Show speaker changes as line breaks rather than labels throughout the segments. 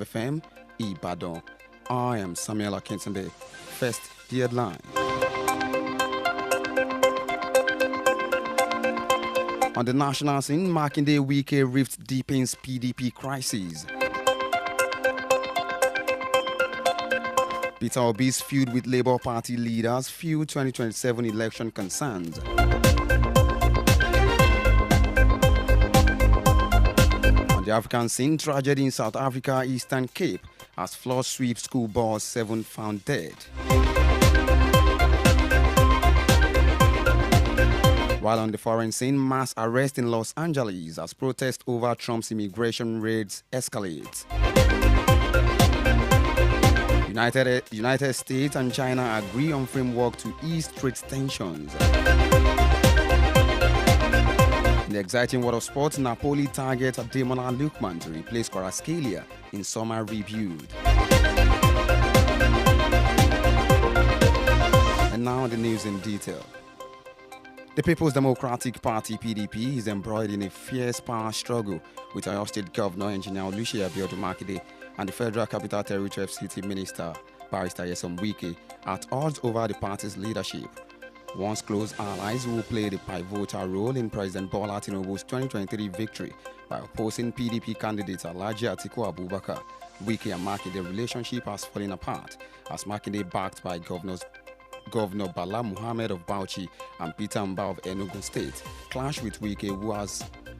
FM, Ibadan. I am Samuel Akintunde. First, the headline. On the national scene, Makinde Wike rift deepens PDP crisis. Peter Obi's feud with Labour Party leaders fuel 2027 election concerns. On the African scene, tragedy in South Africa, Eastern Cape, as flood sweeps school bus, 7 found dead. While on the foreign scene, mass arrest in Los Angeles as protest over Trump's immigration raids escalates. United States and China agree on framework to ease trade tensions. In the exciting world of sports, Napoli targets Ademola Lookman to replace Kvaratskhelia in summer rebuild. And now the news in detail. The People's Democratic Party (PDP) is embroiled in a fierce power struggle with Oyo State Governor Engineer Oluseyi Abiodun Makinde and the Federal Capital Territory FCT Minister Barrister Nyesom Wike at odds over the party's leadership. Once close allies who played a pivotal role in President Bola Tinubu's 2023 victory by opposing PDP candidate Alhaji Atiku Abubakar, Wike and Makinde relationship has fallen apart as Makinde, backed by Governor Bala Muhammad of Bauchi and Peter Mba of Enugu State, clashed with Wike,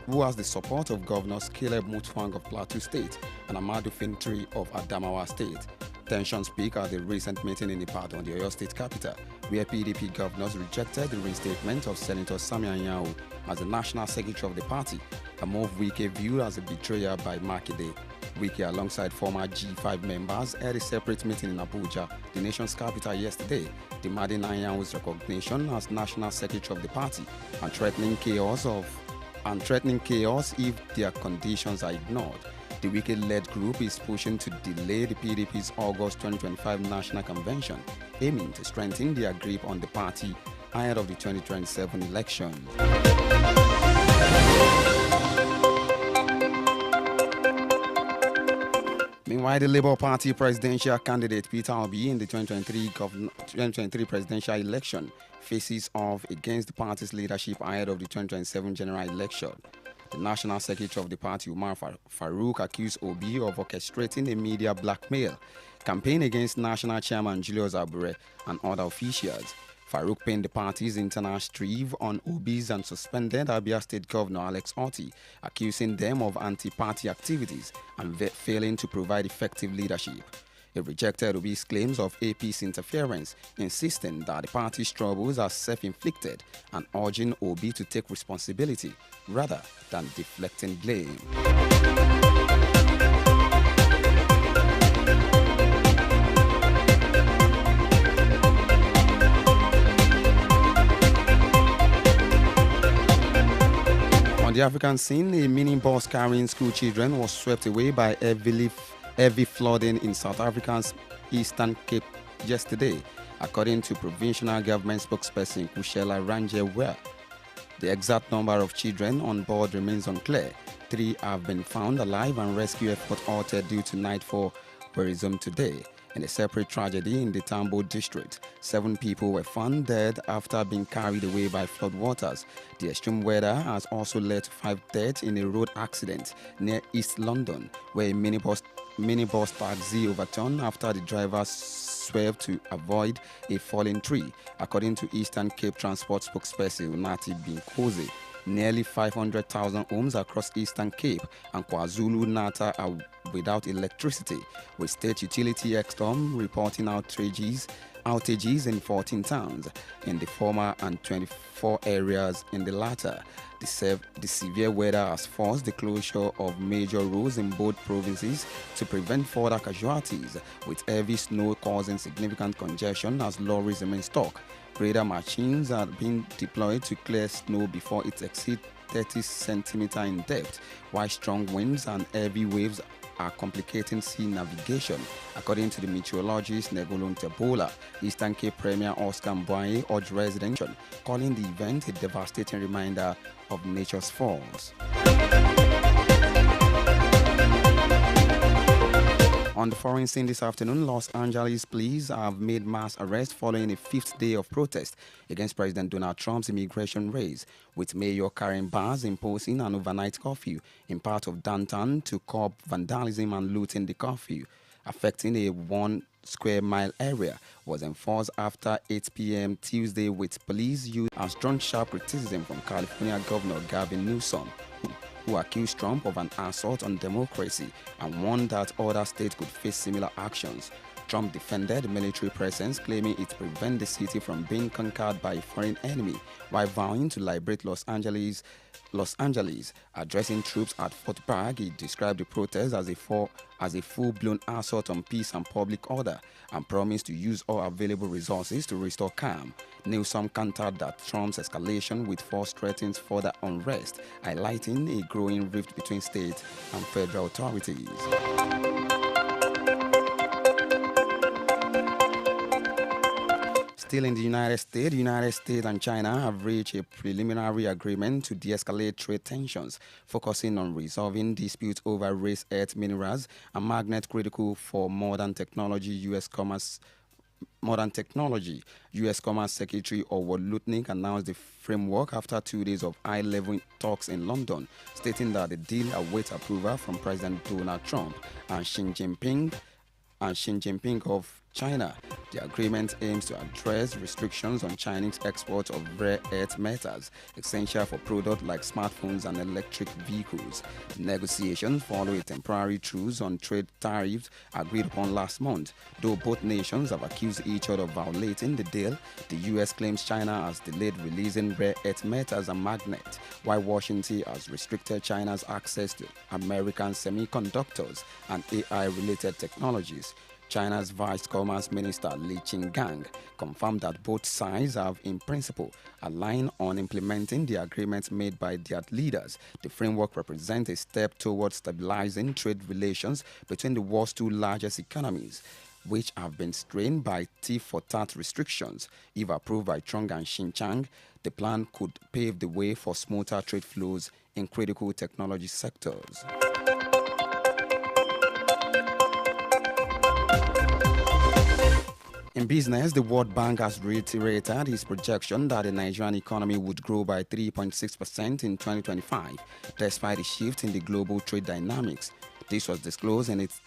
who has the support of Governors Caleb Mutfwang of Plateau State and Amadou Fintri of Adamawa State. Tensions peaked at the recent meeting in Ibadan, the Oyo State capital, where PDP governors rejected the reinstatement of Senator Sami Anyanwu as the national secretary of the party, a move Wike viewed as a betrayal by Makinde. Wike, alongside former G5 members, held a separate meeting in Abuja, the nation's capital, yesterday, demanding Anyawu's recognition as national secretary of the party and threatening chaos if their conditions are ignored. The Wike-led group is pushing to delay the PDP's August 2025 national convention, aiming to strengthen their grip on the party ahead of the 2027 election. Meanwhile, the Labour Party presidential candidate Peter Obi in the 2023 presidential election faces off against the party's leadership ahead of the 2027 general election. The national secretary of the party, Umar Farouk, accused Obi of orchestrating a media blackmail campaign against national chairman Julius Abure and other officials. Farouk pinned the party's internal strive on Obi's and suspended Abia State Governor Alex Otti, accusing them of anti-party activities and failing to provide effective leadership. He rejected Obi's claims of AP's interference, insisting that the party's troubles are self-inflicted and urging Obi to take responsibility rather than deflecting blame. On the African scene, a minibus carrying school children was swept away by heavy flooding in South Africa's Eastern Cape yesterday, according to provincial government spokesperson Kushela Ranjewa. The exact number of children on board remains unclear. 3 have been found alive and rescue effort halted due to nightfall were resumed today. In a separate tragedy in the Tambo district, 7 people were found dead after being carried away by floodwaters. The extreme weather has also led to 5 deaths in a road accident near East London, where a minibus taxi overturned after the driver swerved to avoid a falling tree, according to Eastern Cape Transport spokesperson Unati Binkoze. Nearly 500,000 homes across Eastern Cape and KwaZulu-Natal are without electricity, with state utility Extom reporting outages in 14 towns in the former and 24 areas in the latter. The severe weather has forced the closure of major roads in both provinces to prevent further casualties, with heavy snow causing significant congestion as lorries remain stuck. Grader machines are being deployed to clear snow before it exceeds 30 centimeters in depth, while strong winds and heavy waves are complicating sea navigation, according to the meteorologist Negolon Tebola. Eastern Cape Premier Oscar Mbwaye urged residents, calling the event a devastating reminder of nature's force. On the foreign scene this afternoon, Los Angeles police have made mass arrests following a fifth day of protest against President Donald Trump's immigration race, with Mayor Karen Bass imposing an overnight curfew in part of downtown to curb vandalism and looting. The curfew, affecting a 1 square mile area, was enforced after 8 p.m. Tuesday, with police use has drawn sharp criticism from California Governor Gavin Newsom, who accused Trump of an assault on democracy and warned that other states could face similar actions. Trump defended the military presence, claiming it prevents the city from being conquered by a foreign enemy, while vowing to liberate Los Angeles. Addressing troops at Fort Bragg, he described the protest as a full-blown assault on peace and public order and promised to use all available resources to restore calm. Newsom countered that Trump's escalation with force threatens further unrest, highlighting a growing rift between state and federal authorities. Still in the United States and China have reached a preliminary agreement to de-escalate trade tensions, focusing on resolving disputes over rare earth minerals and magnet critical for modern technology. U.S. Commerce Secretary Howard Lutnick announced the framework after 2 days of high-level talks in London, stating that the deal awaits approval from President Donald Trump and Xi Jinping of China. The agreement aims to address restrictions on Chinese exports of rare earth metals, essential for products like smartphones and electric vehicles. The negotiations follow a temporary truce on trade tariffs agreed upon last month. Though both nations have accused each other of violating the deal, the U.S. claims China has delayed releasing rare earth metals and magnets, while Washington has restricted China's access to American semiconductors and AI-related technologies. China's Vice Commerce Minister Li Qinggang confirmed that both sides have, in principle, aligned on implementing the agreements made by their leaders. The framework represents a step towards stabilizing trade relations between the world's two largest economies, which have been strained by tit-for-tat restrictions. If approved by Trump and Xinjiang, the plan could pave the way for smoother trade flows in critical technology sectors. In business, the World Bank has reiterated its projection that the Nigerian economy would grow by 3.6% in 2025, despite a shift in the global trade dynamics. This was disclosed in its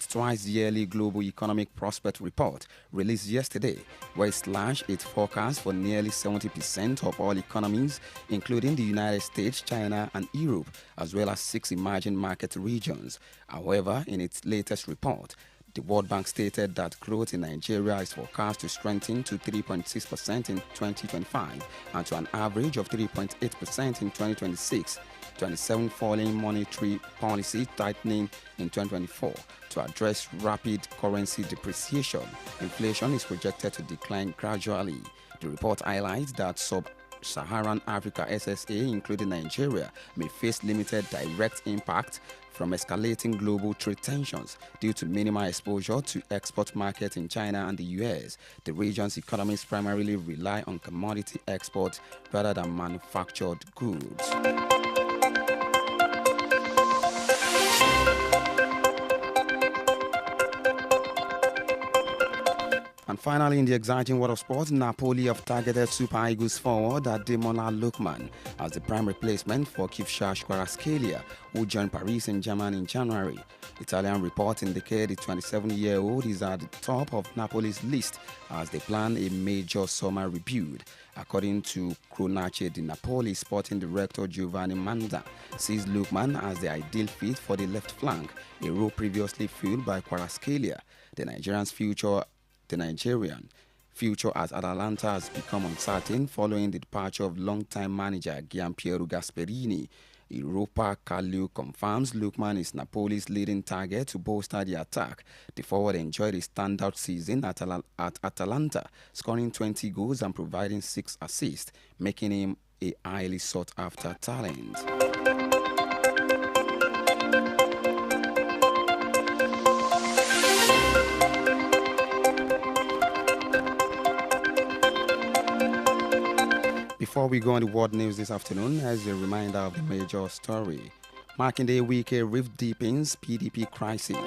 twice-yearly Global Economic Prospect Report released yesterday, where it slashed its forecast for nearly 70% of all economies, including the United States, China, and Europe, as well as 6 emerging market regions. However, in its latest report, the World Bank stated that growth in Nigeria is forecast to strengthen to 3.6% in 2025 and to an average of 3.8% in 2026, 27 following monetary policy tightening in 2024 to address rapid currency depreciation. Inflation is projected to decline gradually. The report highlights that Sub-Saharan Africa SSA, including Nigeria, may face limited direct impact from escalating global trade tensions due to minimal exposure to export markets in China and the US. The region's economies primarily rely on commodity exports rather than manufactured goods. And finally, in the exciting world of sports, Napoli have targeted Super Eagles forward Ademola Lookman as the prime replacement for Kivsha Kvaratskhelia, who joined Paris Saint-Germain in January. Italian reports indicate the 27-year-old is at the top of Napoli's list as they plan a major summer rebuild. According to Cronache di Napoli, sporting director Giovanni Manza sees Lookman as the ideal fit for the left flank, a role previously filled by Kvaratskhelia. The Nigerian future at Atalanta has become uncertain following the departure of longtime manager Gianpiero Gasperini. Europa Kalou confirms Lookman is Napoli's leading target to bolster the attack. The forward enjoyed a standout season at Atalanta, scoring 20 goals and providing 6 assists, making him a highly sought-after talent. Before we go on the world news this afternoon, as a reminder of the major story. Marking Day week, a rift deepens PDP crisis.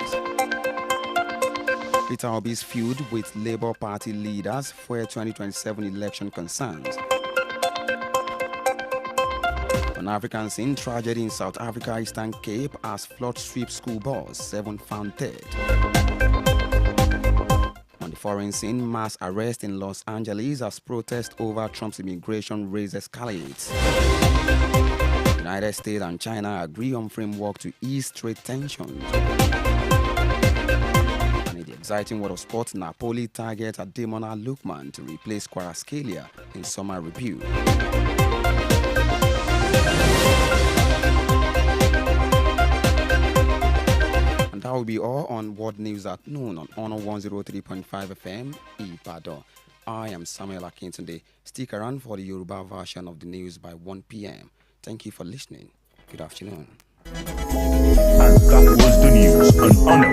Peter Obi's feud with Labour Party leaders for 2027 election concerns. On African scene, tragedy in South Africa Eastern Cape as flood sweeps school bus, 7 found dead. On the foreign scene, mass arrest in Los Angeles as protest over Trump's immigration race escalates. United States and China agree on framework to ease trade tensions. And in the exciting world of sports, Napoli targets Ademola Lookman to replace Kvaratskhelia in summer review. And that will be all on World News at noon on Honor 103.5 FM, Ibadan. I am Samuel Akintunde. Stick around for the Yoruba version of the news by 1 p.m. Thank you for listening. Good afternoon.
And that was the news on Honor